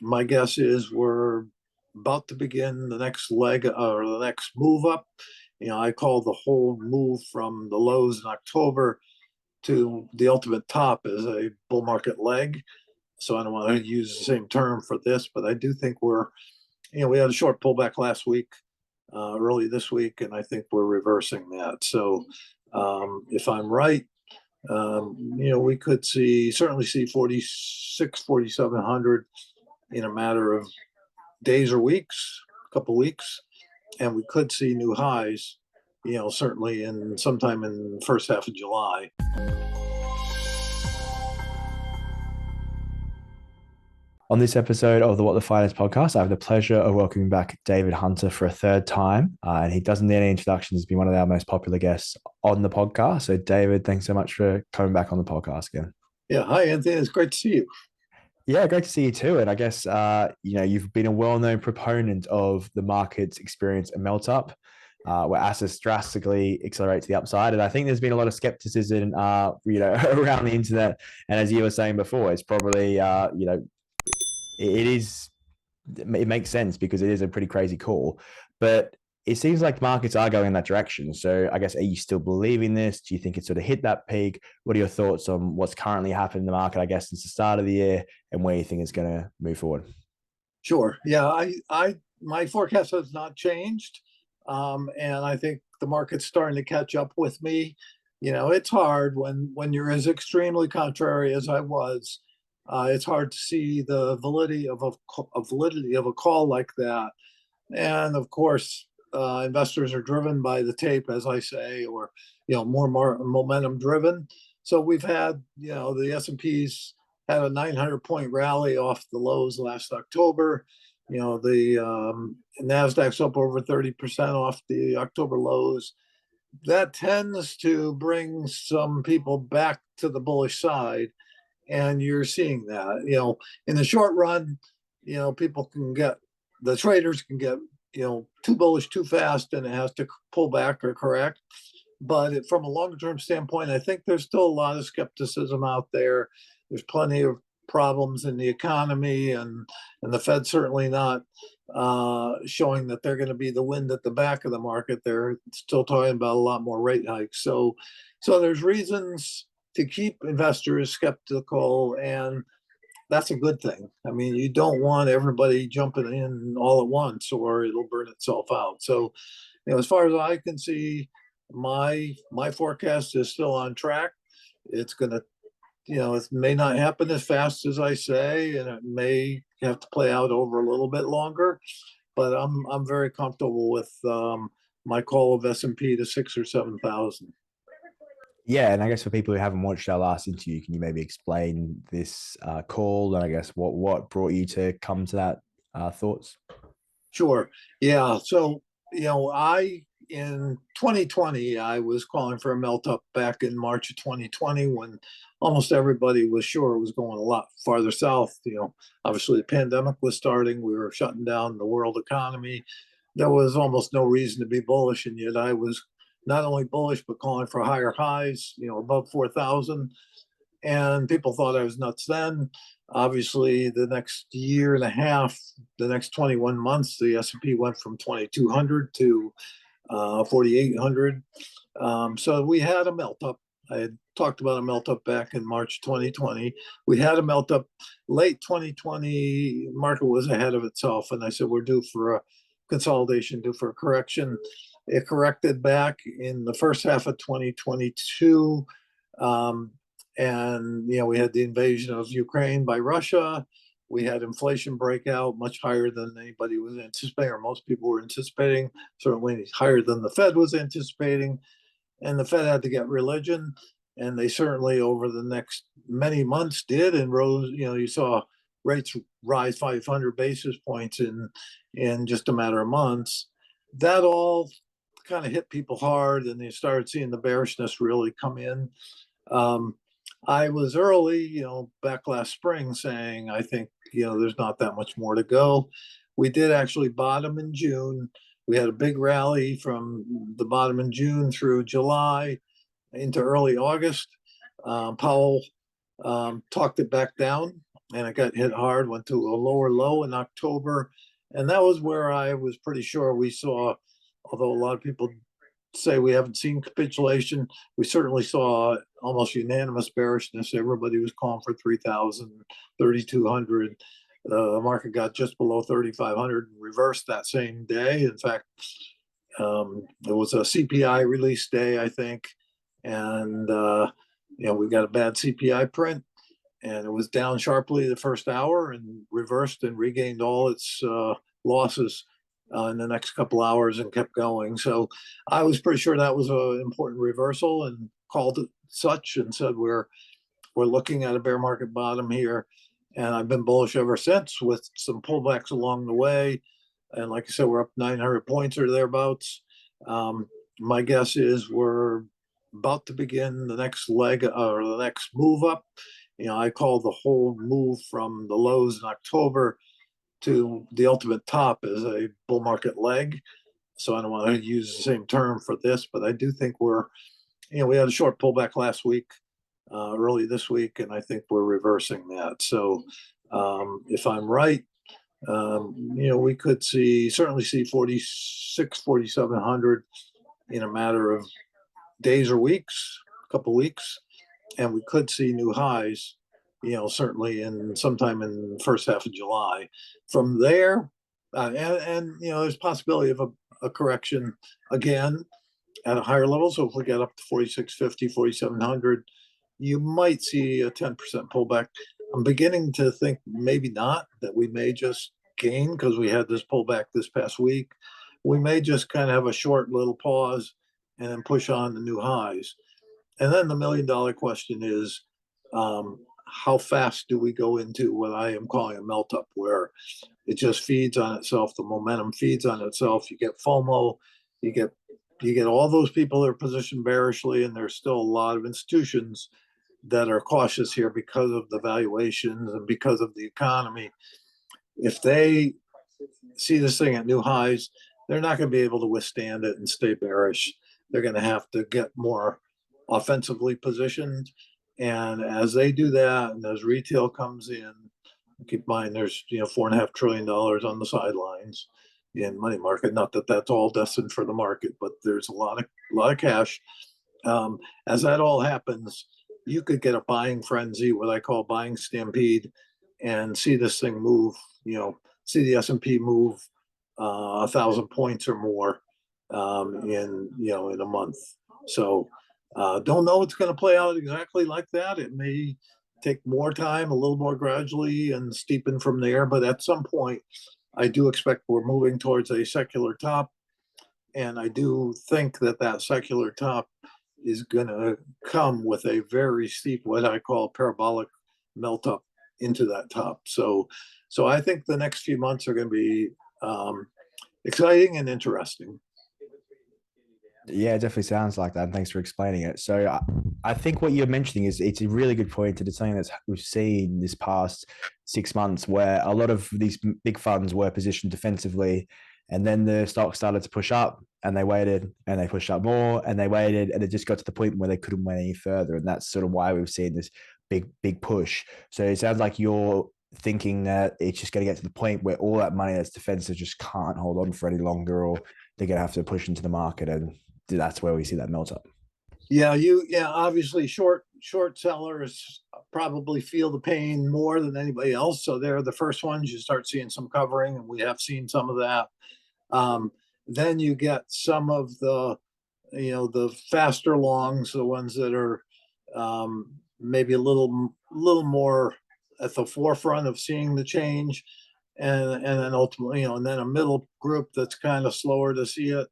My guess is we're about to begin the next leg or the next move up. I call the whole move from the lows in October to the ultimate top as a bull market leg. So I don't want to use the same term for this, but I do think we had a short pullback last week, early this week, and I think we're reversing that. So if I'm right, we could certainly see 46, 4,700 in a matter of days or weeks, a couple weeks, and we could see new highs, certainly in sometime in the first half of July. On this episode of the WTFinance podcast, I have the pleasure of welcoming back David Hunter for a third time. And he doesn't need any introductions. He's been one of our most popular guests on the podcast. So, David, thanks so much for coming back on the podcast again. Yeah. Hi, Anthony. It's great to see you. Yeah, great to see you too. And I guess, you've been a well-known proponent of the market's experience a melt-up, where assets drastically accelerate to the upside. And I think there's been a lot of skepticism, around the internet. And as you were saying before, it's probably, it makes sense because it is a pretty crazy call, but it seems like markets are going in that direction. So I guess, are you still believing this? Do you think it sort of hit that peak? What are your thoughts on what's currently happened in the market, I guess, since the start of the year, and where you think it's going to move forward? Sure. Yeah. My forecast has not changed. And I think the market's starting to catch up with me. It's hard when you're as extremely contrary as I was. It's hard to see the validity of a call like that. And of course, investors are driven by the tape, as I say, or more momentum driven. So we've had the S&P's had a 900-point rally off the lows last October. The Nasdaq's up over 30% off the October lows. That tends to bring some people back to the bullish side. And you're seeing that, in the short run, the traders can get, too bullish too fast, and it has to pull back or correct. But from a longer term standpoint, I think there's still a lot of skepticism out there. There's plenty of problems in the economy, and the Fed's certainly not showing that they're going to be the wind at the back of the market. They're still talking about a lot more rate hikes. So there's reasons to keep investors skeptical, and that's a good thing. I mean, you don't want everybody jumping in all at once, or it'll burn itself out. So, as far as I can see, my forecast is still on track. It's gonna, it may not happen as fast as I say, and it may have to play out over a little bit longer. But I'm very comfortable with my call of S&P to 6,000 or 7,000. Yeah, and I guess for people who haven't watched our last interview, can you maybe explain this call, and I guess what brought you to come to that thoughts? Sure. Yeah. So, in 2020, I was calling for a melt up back in March of 2020, when almost everybody was sure it was going a lot farther south. Obviously the pandemic was starting. We were shutting down the world economy. There was almost no reason to be bullish. And yet I was not only bullish, but calling for higher highs, above 4,000. And people thought I was nuts then. Obviously, the next year and a half, the next 21 months, the S&P went from 2,200 to 4,800. So we had a melt up. I had talked about a melt up back in March 2020. We had a melt up late 2020. Market was ahead of itself, and I said we're due for a consolidation, due for a correction. It corrected back in the first half of 2022. And we had the invasion of Ukraine by Russia. We had inflation breakout much higher than anybody was anticipating, or most people were anticipating, certainly higher than the Fed was anticipating. And the Fed had to get religion, and they certainly over the next many months did, and rose. You saw rates rise 500 basis points in just a matter of months. That all kind of hit people hard, and they started seeing the bearishness really come in. I was early, back last spring, saying I think there's not that much more to go. We did actually bottom in June. We had a big rally from the bottom in June through July into early August. Powell talked it back down and it got hit hard, went to a lower low in October. And that was where I was pretty sure we saw, although a lot of people say we haven't seen capitulation, we certainly saw almost unanimous bearishness. Everybody was calling for 3,000, 3,200. The market got just below 3,500 and reversed that same day. In fact, it was a CPI release day, I think. And, we got a bad CPI print, and it was down sharply the first hour and reversed and regained all its losses in the next couple hours and kept going. So I was pretty sure that was an important reversal and called it such and said we're looking at a bear market bottom here. And I've been bullish ever since with some pullbacks along the way. And like I said, we're up 900 points or thereabouts. My guess is we're about to begin the next leg or the next move up. I call the whole move from the lows in October to the ultimate top as a bull market leg. So I don't want to use the same term for this, but I do think we had a short pullback last week, early this week, and I think we're reversing that. So if I'm right, we could certainly see 46, 4,700 in a matter of days or weeks, a couple weeks, and we could see new highs, certainly in sometime in the first half of July. From there, there's possibility of a correction again at a higher level. So if we get up to 4650, 4700, you might see a 10% pullback. I'm beginning to think maybe not, that we may just gain because we had this pullback this past week. We may just kind of have a short little pause and then push on to new highs. And then the $1 million question is, how fast do we go into what I am calling a melt up, where it just feeds on itself, the momentum feeds on itself. You get FOMO, you get all those people that are positioned bearishly, and there's still a lot of institutions that are cautious here because of the valuations and because of the economy. If they see this thing at new highs, they're not going to be able to withstand it and stay bearish. They're going to have to get more offensively positioned. And as they do that, and as retail comes in, keep in mind there's $4.5 trillion on the sidelines in money market. Not that that's all destined for the market, but there's a lot of cash. As that all happens, you could get a buying frenzy, what I call buying stampede, and see this thing move. See the S&P move 1,000 points or more in a month. So don't know it's going to play out exactly like that. It may take more time, a little more gradually, and steepen from there. But at some point, I do expect we're moving towards a secular top. And I do think that secular top is going to come with a very steep, what I call parabolic melt up into that top. So I think the next few months are going to be exciting and interesting. Yeah, it definitely sounds like that. And thanks for explaining it. So I think what you're mentioning it's a really good point, and it's something that we've seen this past 6 months, where a lot of these big funds were positioned defensively, and then the stock started to push up, and they waited, and they pushed up more, and they waited, and it just got to the point where they couldn't wait any further. And that's sort of why we've seen this big push. So it sounds like you're thinking that it's just going to get to the point where all that money that's defensive just can't hold on for any longer, or they're going to have to push into the market, and that's where we see that melt up. Yeah, obviously short sellers probably feel the pain more than anybody else. So they're the first ones. You start seeing some covering, and we have seen some of that. Then you get some of the faster longs, the ones that are maybe a little more at the forefront of seeing the change, and then ultimately, and then a middle group that's kind of slower to see it.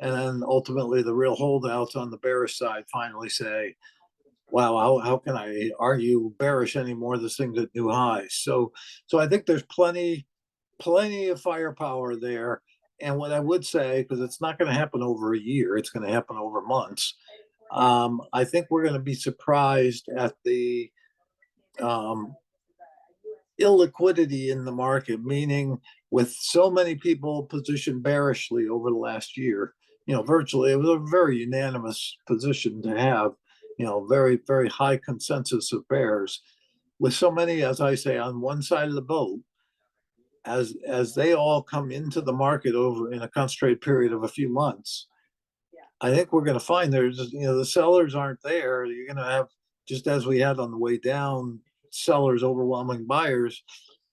And then ultimately the real holdouts on the bearish side finally say, wow, how can I argue bearish anymore? This thing's at new highs. So I think there's plenty of firepower there. And what I would say, because it's not going to happen over a year, it's going to happen over months. I think we're going to be surprised at the illiquidity in the market, meaning with so many people positioned bearishly over the last year, virtually it was a very unanimous position to have, very, very high consensus of bears. with so many, as I say, on one side of the boat, as they all come into the market over in a concentrated period of a few months, I think we're going to find there's, the sellers aren't there. You're going to have, just as we had on the way down, sellers overwhelming buyers.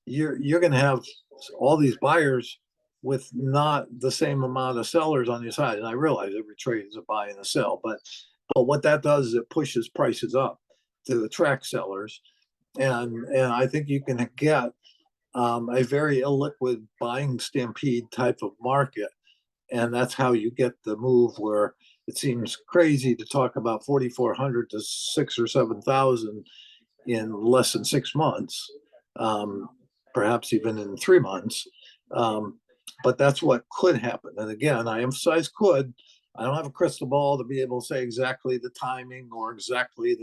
You're going to have all these buyers with not the same amount of sellers on your side. And I realize every trade is a buy and a sell, but what that does is it pushes prices up to attract sellers, and I think you can get a very illiquid buying stampede type of market, and that's how you get the move where it seems crazy to talk about 4,400 to 6 or 7,000 in less than 6 months, perhaps even in 3 months. But that's what could happen. And again, I emphasize could. I don't have a crystal ball to be able to say exactly the timing or exactly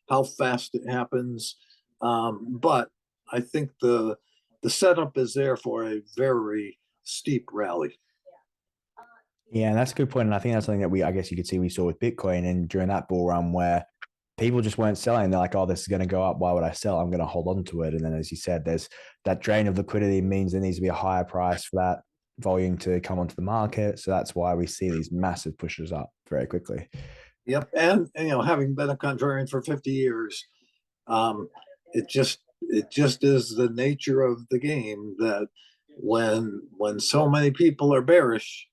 how fast it happens. But I think the setup is there for a very steep rally. Yeah, and that's a good point. And I think that's something that I guess you could see we saw with Bitcoin and during that bull run where people just weren't selling. They're like, oh, this is going to go up. Why would I sell? I'm going to hold on to it. And then, as you said, there's that drain of liquidity means there needs to be a higher price for that volume to come onto the market. So that's why we see these massive pushes up very quickly. Yep. And having been a contrarian for 50 years, it just is the nature of the game that when so many people are bearish,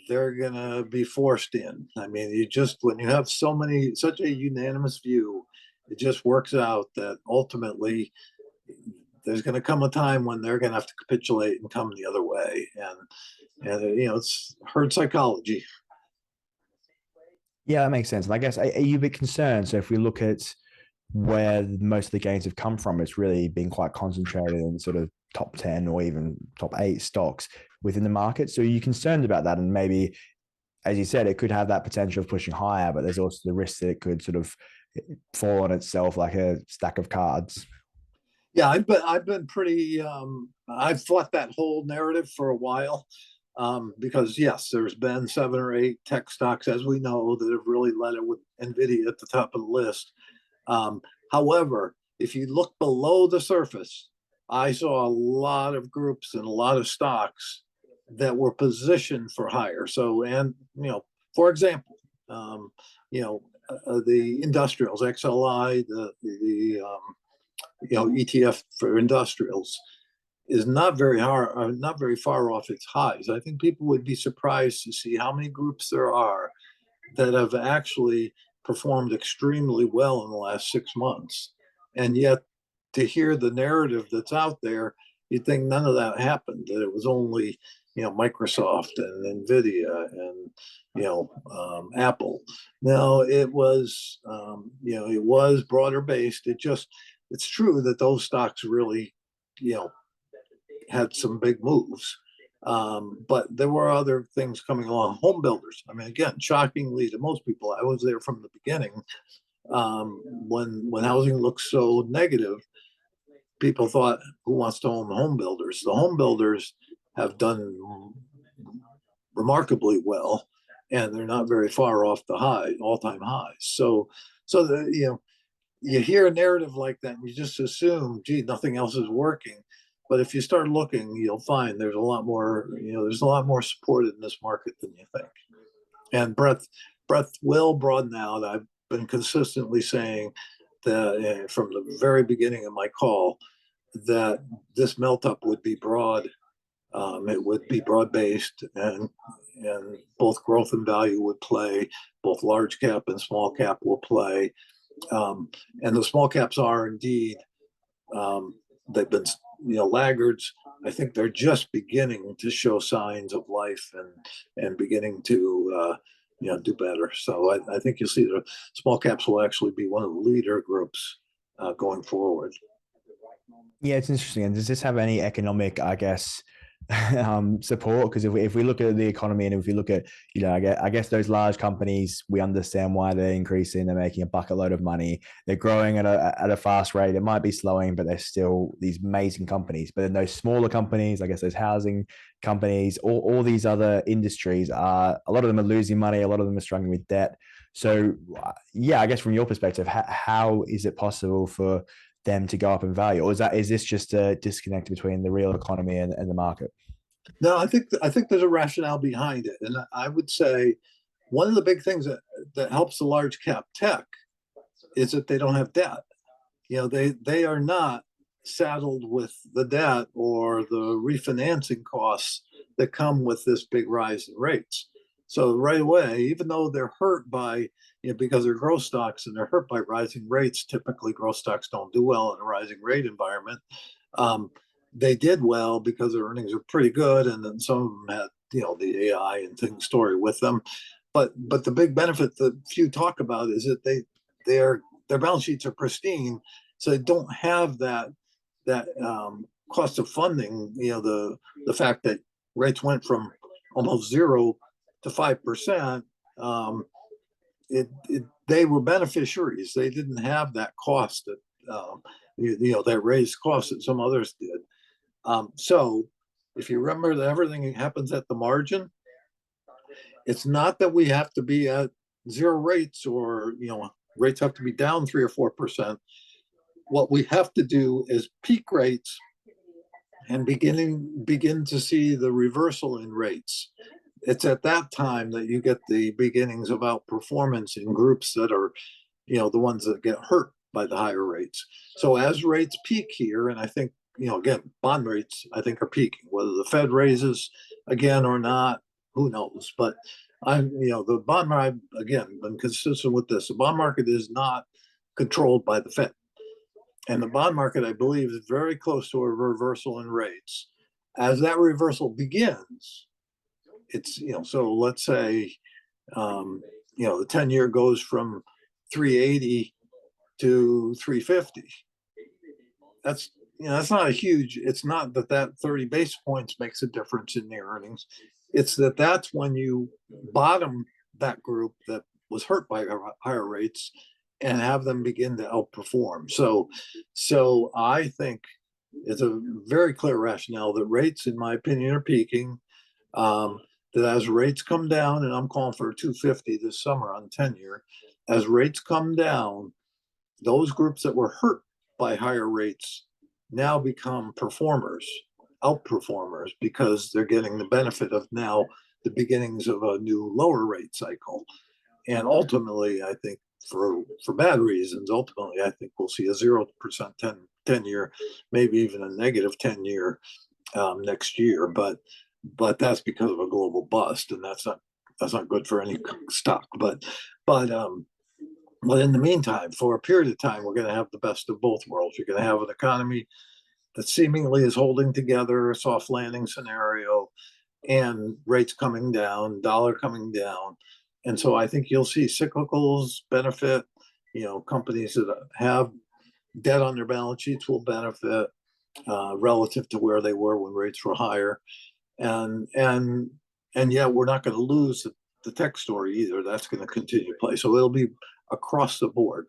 they're gonna be forced in. I mean, when you have such a unanimous view, it just works out that ultimately there's going to come a time when they're going to have to capitulate and come the other way, and it's herd psychology. Yeah, that makes sense. And I guess, are you a bit concerned? So if we look at where most of the gains have come from, it's really been quite concentrated in sort of top 10 or even top 8 stocks within the market. So are you concerned about that? And maybe, as you said, it could have that potential of pushing higher, but there's also the risk that it could sort of fall on itself like a stack of cards. Yeah, I've been pretty. I've fought that whole narrative for a while, because yes, there's been 7 or 8 tech stocks, as we know, that have really led it, with Nvidia at the top of the list. However, if you look below the surface, I saw a lot of groups and a lot of stocks that were positioned for higher. So, and for example, the industrials, XLI, the ETF for industrials is not very hard, not very far off its highs. I think people would be surprised to see how many groups there are that have actually performed extremely well in the last 6 months. And yet, to hear the narrative that's out there, you'd think none of that happened, that it was only Microsoft and Nvidia and Apple. No, it was it was broader based. It's true that those stocks really had some big moves. But there were other things coming along. Home builders. I mean, again, shockingly to most people, I was there from the beginning. When housing looked so negative, people thought, "Who wants to own the home builders?" The home builders have done remarkably well, and they're not very far off the all-time highs. So you hear a narrative like that, and you just assume, "Gee, nothing else is working." But if you start looking, you'll find there's a lot more. There's a lot more support in this market than you think. And breadth will broaden out. I've been consistently saying that from the very beginning of my call, that this melt up would be broad. It would be broad based, and both growth and value would play. Both large cap and small cap will play. And the small caps are indeed, they've been laggards. I think they're just beginning to show signs of life and beginning to do better. So I think you'll see the small caps will actually be one of the leader groups going forward. Yeah, it's interesting. And does this have any economic, I guess, support? Because if we look at the economy and if we look at, I guess those large companies, we understand why they're increasing. They're making a bucket load of money. They're growing at a fast rate. It might be slowing, but they're still these amazing companies. But then those smaller companies, I guess those housing companies, all these other industries a lot of them are losing money. A lot of them are struggling with debt. So yeah, I guess from your perspective, how is it possible for them to go up in value, or is this just a disconnect between the real economy and the market? No, I think there's a rationale behind it, and I would say one of the big things that helps the large cap tech is that they don't have debt. They are not saddled with the debt or the refinancing costs that come with this big rise in rates. So right away, even though they're hurt by, because they're growth stocks and they're hurt by rising rates, typically growth stocks don't do well in a rising rate environment. They did well because their earnings are pretty good, and then some of them had, the AI and things story with them. But the big benefit that few talk about is that their balance sheets are pristine, so they don't have that cost of funding. The fact that rates went from almost 0 to 5%. They were beneficiaries. They didn't have that cost that raised costs that some others did. So if you remember that everything happens at the margin, it's not that we have to be at zero rates, or rates have to be down 3 or 4%. What we have to do is peak rates and begin to see the reversal in rates. It's at that time that you get the beginnings of outperformance in groups that are, the ones that get hurt by the higher rates. So as rates peak here, and I think, again, bond rates, I think, are peaking. Whether the Fed raises again or not, who knows? But the bond market, again, been consistent with this. The bond market is not controlled by the Fed. And the bond market, I believe, is very close to a reversal in rates. As that reversal begins, it's, so let's say, the 10-year goes from 380 to 350. That's not a huge, it's not that 30 basis points makes a difference in the earnings. It's that's when you bottom that group that was hurt by higher rates and have them begin to outperform. So I think it's a very clear rationale that rates, in my opinion, are peaking. That as rates come down, and I'm calling for 250 this summer on 10-year, as rates come down, those groups that were hurt by higher rates now become outperformers, because they're getting the benefit of now the beginnings of a new lower rate cycle. And ultimately, I think for bad reasons, ultimately, I think we'll see a 0% 10-year, maybe even a negative 10-year next year. But that's because of a global bust, and that's not good for any stock. But in the meantime, for a period of time, we're going to have the best of both worlds. You're going to have an economy that seemingly is holding together, a soft landing scenario, and rates coming down, dollar coming down. And so I think you'll see cyclicals benefit. Companies that have debt on their balance sheets will benefit relative to where they were when rates were higher. And yet we're not going to lose the tech story either. That's going to continue to play. So it'll be across the board.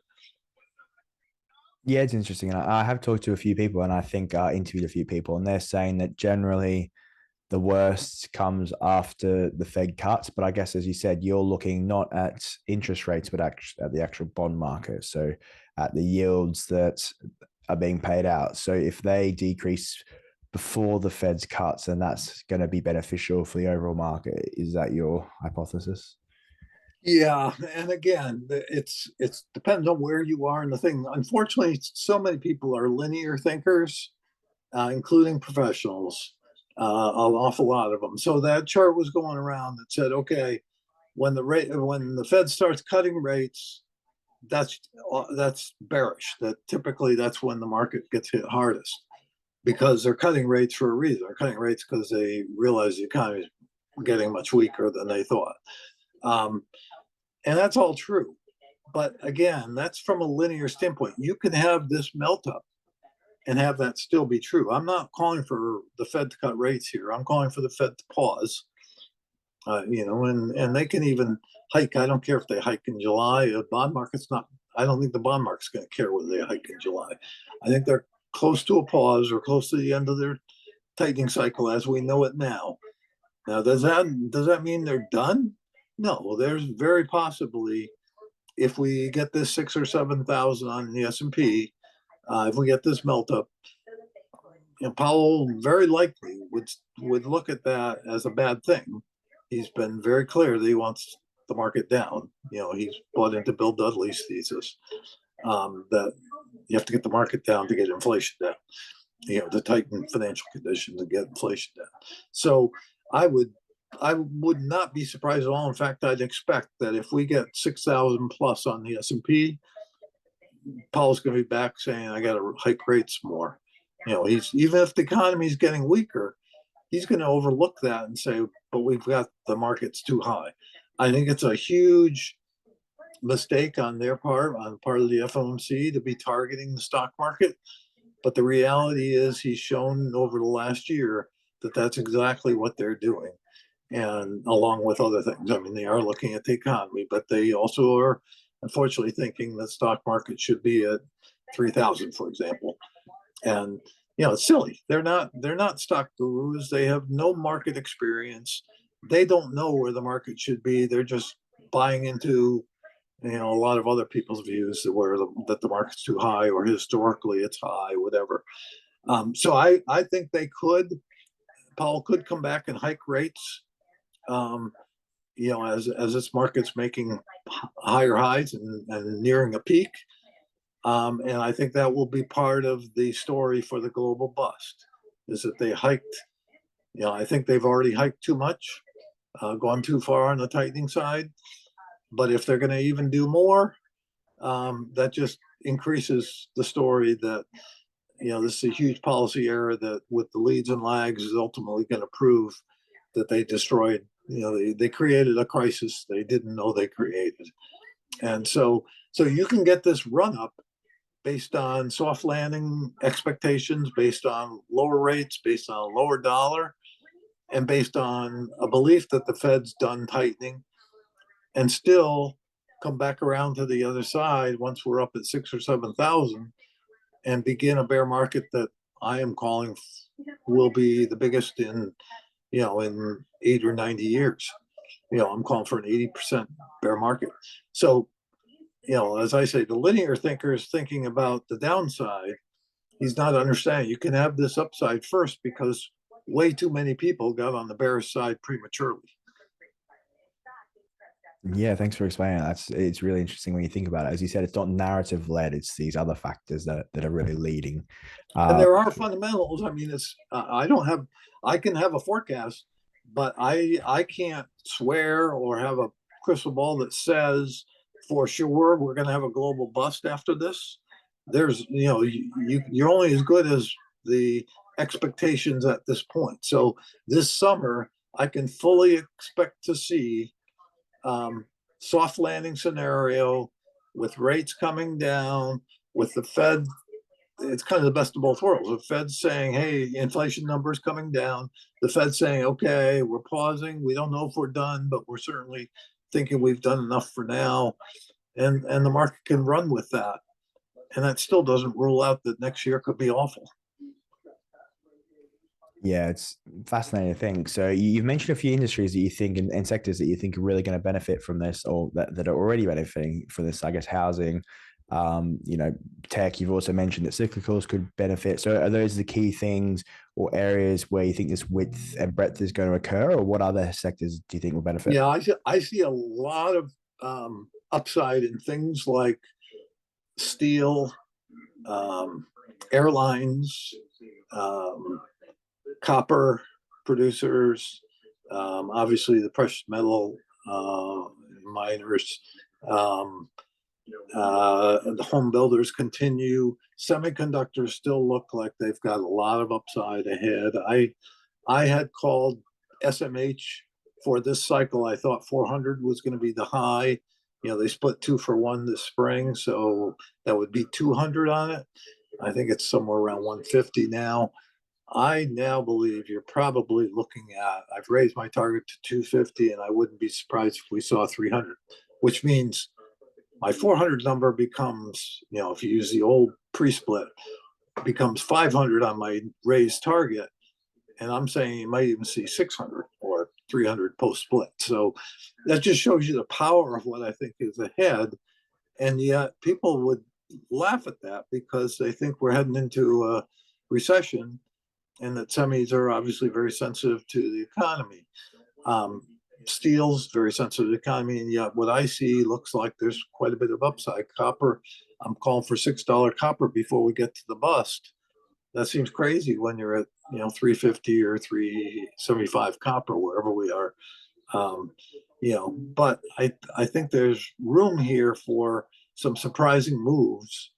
Yeah, it's interesting. And I have talked to a few people, and I think I interviewed a few people, and they're saying that generally the worst comes after the Fed cuts. But I guess, as you said, you're looking not at interest rates, but at the actual bond market. So at the yields that are being paid out. So if they decrease before the Fed's cuts, then that's going to be beneficial for the overall market. Is that your hypothesis? Yeah, and again, it's depends on where you are in the thing. Unfortunately, so many people are linear thinkers, including professionals, an awful lot of them. So that chart was going around that said, okay, when the Fed starts cutting rates, that's bearish. That typically that's when the market gets hit hardest, because they're cutting rates for a reason. They're cutting rates because they realize the economy is getting much weaker than they thought. And that's all true. But again, that's from a linear standpoint. You can have this melt up and have that still be true. I'm not calling for the Fed to cut rates here. I'm calling for the Fed to pause. And they can even hike. I don't care if they hike in July. The bond market's not. I don't think the bond market's going to care whether they hike in July. I think they're close to a pause or close to the end of their tightening cycle as we know it now. Now, does that mean they're done? No. There's very possibly, if we get this 6,000 or 7,000 on the S&P, If we get this melt up, Powell very likely would look at that as a bad thing. He's been very clear that he wants the market down. He's bought into Bill Dudley's thesis that you have to get the market down to get inflation down. To tighten financial conditions and get inflation down. So I would not be surprised at all. In fact, I'd expect that if we get 6,000 plus on the S&P, Powell's going to be back saying, I got to hike rates more. He's, even if the economy is getting weaker, he's going to overlook that and say, but we've got the markets too high. I think it's a huge mistake on their part, on the part of the FOMC, to be targeting the stock market. But the reality is he's shown over the last year that that's exactly what they're doing. And along with other things, I mean, they are looking at the economy, but they also are unfortunately thinking the stock market should be at 3,000, for example. And it's silly. They're not stock gurus. They have no market experience. They don't know where the market should be. They're just buying into a lot of other people's views that the market's too high, or historically it's high, whatever. So I think Powell could come back and hike rates, as this market's making higher highs and nearing a peak. And I think that will be part of the story for the global bust, is that they hiked. I think they've already hiked too much, gone too far on the tightening side. But if they're going to even do more, that just increases the story that, this is a huge policy error that, with the leads and lags, is ultimately going to prove that they destroyed, they created a crisis they didn't know they created. And so you can get this run up based on soft landing expectations, based on lower rates, based on a lower dollar, and based on a belief that the Fed's done tightening, and still come back around to the other side once we're up at 6,000 or 7,000 and begin a bear market that I am calling will be the biggest in 8 or 90 years. I'm calling for an 80% bear market. So, as I say, the linear thinker is thinking about the downside. He's not understanding you can have this upside first because way too many people got on the bearish side prematurely. Yeah, thanks for explaining that. It's really interesting when you think about it. As you said, it's not narrative led; it's these other factors that are really leading. And there are fundamentals. I mean, it's I can have a forecast, but I can't swear or have a crystal ball that says for sure we're going to have a global bust after this. There's you're only as good as the expectations at this point. So this summer, I can fully expect to see soft landing scenario with rates coming down, with the Fed. It's kind of the best of both worlds. The Fed's saying, hey, inflation numbers coming down. The Fed's saying, okay, we're pausing. We don't know if we're done, but we're certainly thinking we've done enough for now. And the market can run with that. And that still doesn't rule out that next year could be awful. Yeah, it's fascinating to think. So you've mentioned a few industries that you think and sectors that you think are really going to benefit from this, or that are already benefiting from this. I guess housing, tech. You've also mentioned that cyclicals could benefit. So are those the key things or areas where you think this width and breadth is going to occur, or what other sectors do you think will benefit? Yeah, I see a lot of upside in things like steel, airlines, copper producers, obviously the precious metal miners, the home builders continue. Semiconductors still look like they've got a lot of upside ahead. I had called SMH for this cycle. I thought 400 was going to be the high. They split 2 for 1 this spring, so that would be 200 on it. I think it's somewhere around 150 now. I now believe you're probably looking at, I've raised my target to 250, and I wouldn't be surprised if we saw 300, which means my 400 number becomes, if you use the old pre-split, becomes 500 on my raised target. And I'm saying you might even see 600 or 300 post-split. So that just shows you the power of what I think is ahead. And yet people would laugh at that because they think we're heading into a recession, and that semis are obviously very sensitive to the economy. Um, Steel's very sensitive to the economy, and yet what I see looks like there's quite a bit of upside. Copper, I'm calling for $6 copper before we get to the bust. That seems crazy when you're at 350 or 375 copper, wherever we are. Um, but I think there's room here for some surprising moves.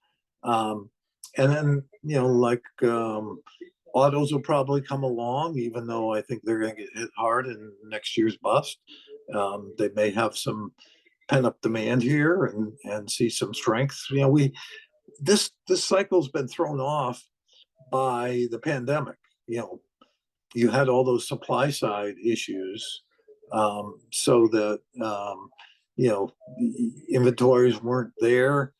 Um, and then, like autos will probably come along, even though I think they're going to get hit hard in next year's bust. They may have some pent up demand here and see some strength. This cycle's been thrown off by the pandemic. You had all those supply side issues, so that inventories weren't there.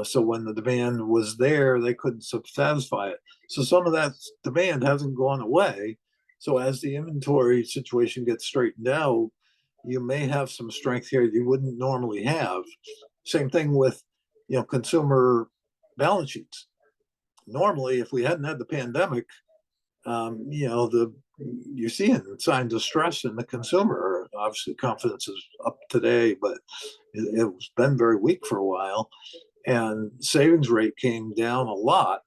So when the demand was there, they couldn't satisfy it. So some of that demand hasn't gone away. So as the inventory situation gets straightened out, you may have some strength here you wouldn't normally have. Same thing with consumer balance sheets. Normally, if we hadn't had the pandemic, you're seeing signs of stress in the consumer. Obviously, confidence is up today, but it's been very weak for a while, and savings rate came down a lot.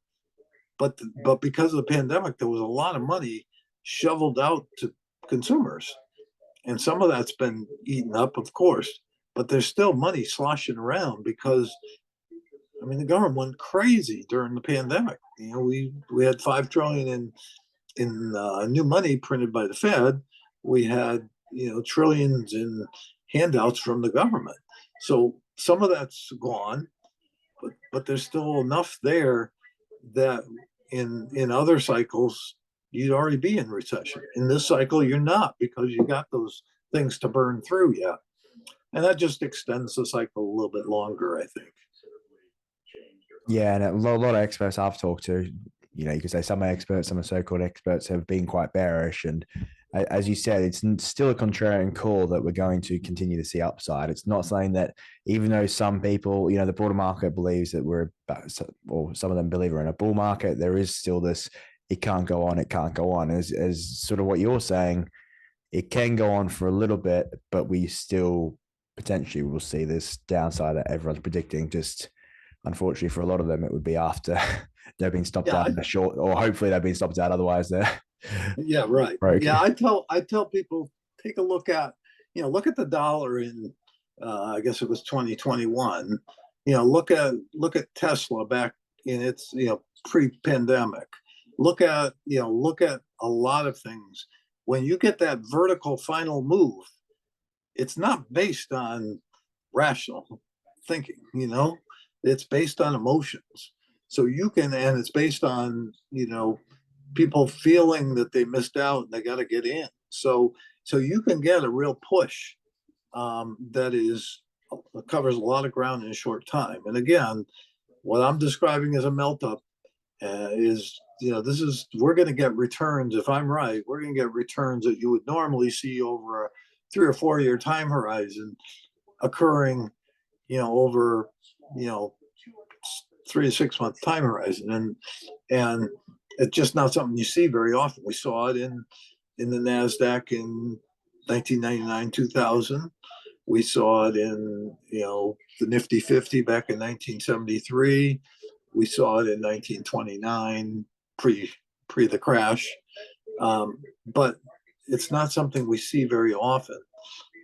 But because of the pandemic, there was a lot of money shoveled out to consumers, and some of that's been eaten up, of course. But there's still money sloshing around because the government went crazy during the pandemic. We had 5 trillion in new money printed by the Fed. We had trillions in handouts from the government. So some of that's gone, but there's still enough there that in other cycles you'd already be in recession. In this cycle, you're not, because you got those things to burn through yet, and that just extends the cycle a little bit longer, I think. Yeah, and a lot of experts I've talked to, you could say some experts, some so-called experts have been quite bearish. And as you said, it's still a contrarian call that we're going to continue to see upside. It's not saying that, even though some people, the broader market believes that we're, or some of them believe we're in a bull market, there is still this, it can't go on, it can't go on. As sort of what you're saying, it can go on for a little bit, but we still potentially will see this downside that everyone's predicting. Just unfortunately for a lot of them, it would be after they've been stopped out in a short, or hopefully they've been stopped out. Otherwise, they're right. broke. Yeah, I tell people, take a look at look at the dollar in I guess it was 2021. Look at Tesla back in its pre-pandemic. Look at a lot of things. When you get that vertical final move, it's not based on rational thinking. It's based on emotions. So and it's based on people feeling that they missed out and they got to get in. So you can get a real push that covers a lot of ground in a short time. And again, what I'm describing as a melt up is we're going to get returns. If I'm right, we're going to get returns that you would normally see over a 3 or 4 year time horizon occurring over 3 to 6 month time horizon, and it's just not something you see very often. We saw it in the Nasdaq in 1999, 2000. We saw it in the Nifty 50 back in 1973. We saw it in 1929, pre the crash. But it's not something we see very often.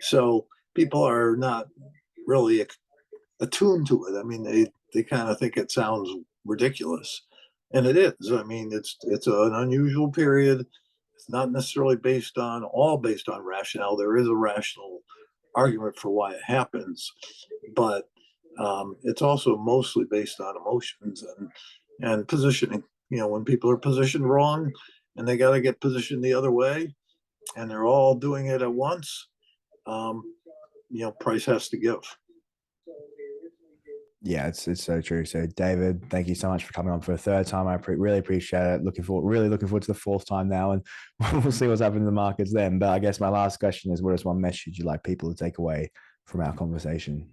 So people are not really attuned to it. They kind of think it sounds ridiculous, and it is. It's an unusual period. It's not necessarily based on rationale. There is a rational argument for why it happens, but it's also mostly based on emotions and positioning. When people are positioned wrong and they got to get positioned the other way, and they're all doing it at once, price has to give. Yeah, it's so true. So, David, thank you so much for coming on for a third time. I really appreciate it. Really looking forward to the fourth time now, and we'll see what's happening in the markets then. But I guess my last question is, what is one message you'd like people to take away from our conversation?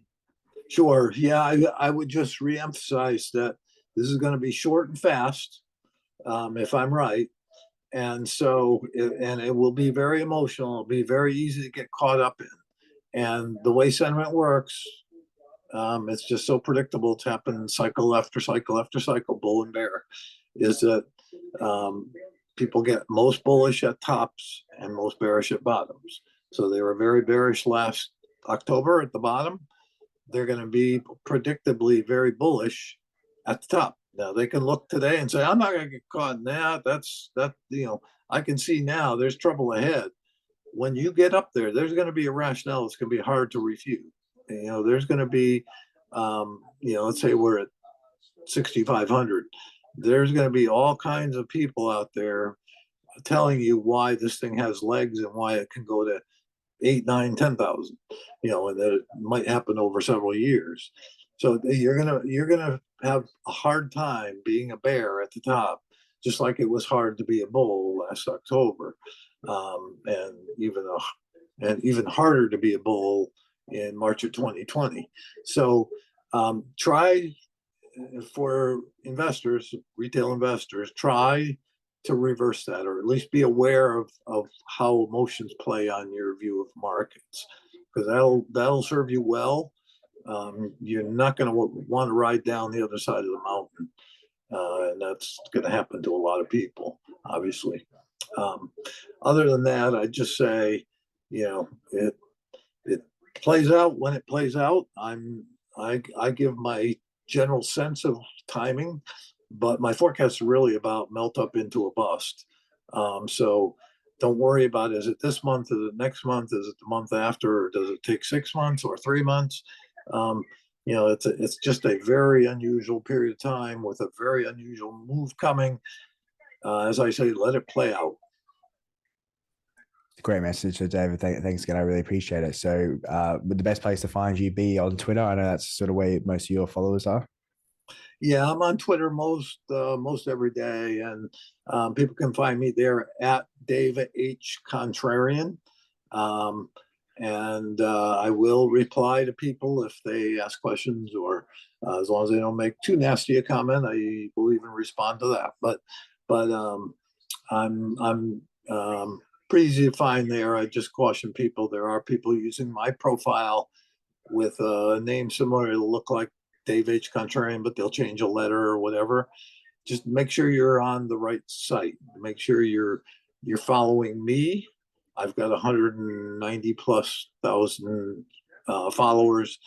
Sure. Yeah, I would just reemphasize that this is going to be short and fast, if I'm right. And so, and it will be very emotional. It'll be very easy to get caught up in. And the way sentiment works, it's just so predictable. It's happened cycle after cycle after cycle, bull and bear, is that um, people get most bullish at tops and most bearish at bottoms. So they were very bearish last October at the bottom. They're going to be predictably very bullish at the top. Now they can look today and say, I'm not going to get caught in that. I can see now there's trouble ahead. When you get up there, there's going to be a rationale. It's going to be hard to refute. There's going to be, let's say we're at 6,500. There's going to be all kinds of people out there telling you why this thing has legs and why it can go to 8, 9, 10,000, and that it might happen over several years. So you're gonna have a hard time being a bear at the top, just like it was hard to be a bull last October, and even harder to be a bull in March of 2020. So try for investors, retail investors, try to reverse that, or at least be aware of how emotions play on your view of markets, because that'll serve you well. You're not going to want to ride down the other side of the mountain, and that's going to happen to a lot of people, obviously. Other than that, I just say, it plays out when it plays out. I give my general sense of timing, but my forecast is really about melt up into a bust. So don't worry about, is it this month, is it next month, is it the month after, or does it take 6 months or 3 months? It's just a very unusual period of time with a very unusual move coming. As I say, let it play out. Great message, so David. Thanks again. I really appreciate it. So, would the best place to find you be on Twitter? I know that's sort of where most of your followers are. Yeah, I'm on Twitter most every day, and people can find me there at David H. Contrarian. Um, and I will reply to people if they ask questions, or as long as they don't make too nasty a comment, I will even respond to that. But I'm pretty easy to find there. I just caution people, there are people using my profile with a name similar to look like Dave H. Contrarian, but they'll change a letter or whatever. Just make sure you're on the right site. Make sure you're following me. I've got 190 plus thousand followers.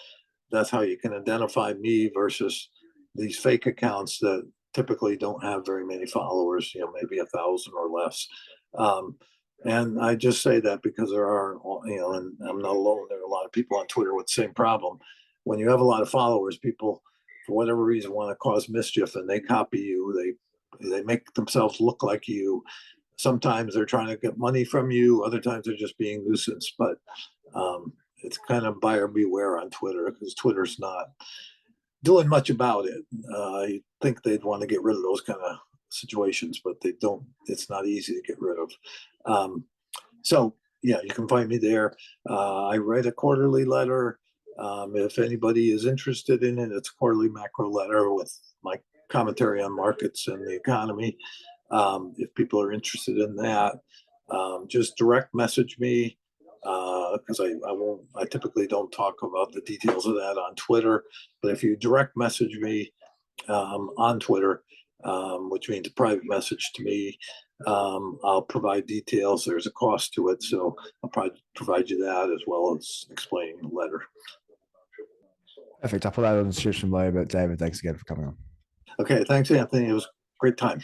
That's how you can identify me versus these fake accounts that typically don't have very many followers. Maybe 1,000 or less. And I just say that because there are, and I'm not alone. There are a lot of people on Twitter with the same problem. When you have a lot of followers, people, for whatever reason, want to cause mischief, and they copy you. They make themselves look like you. Sometimes they're trying to get money from you. Other times they're just being nuisance. But it's kind of buyer beware on Twitter, because Twitter's not doing much about it. You think they'd want to get rid of those kind of situations, but they don't. It's not easy to get rid of. So yeah, you can find me there. I write a quarterly letter. If anybody is interested in it, it's a quarterly macro letter with my commentary on markets and the economy. If people are interested in that, just direct message me, because I typically don't talk about the details of that on Twitter. But if you direct message me on Twitter, which means a private message to me, I'll provide details. There's a cost to it, so I'll probably provide you that as well as explaining the letter. Perfect. I'll put that on the description below. But David, thanks again for coming on. Okay, thanks, Anthony. It was a great time.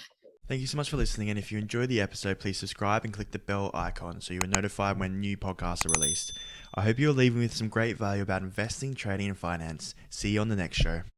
Thank you so much for listening, and if you enjoyed the episode, please subscribe and click the bell icon so you are notified when new podcasts are released. I hope you're leaving with some great value about investing, trading, and finance. See you on the next show.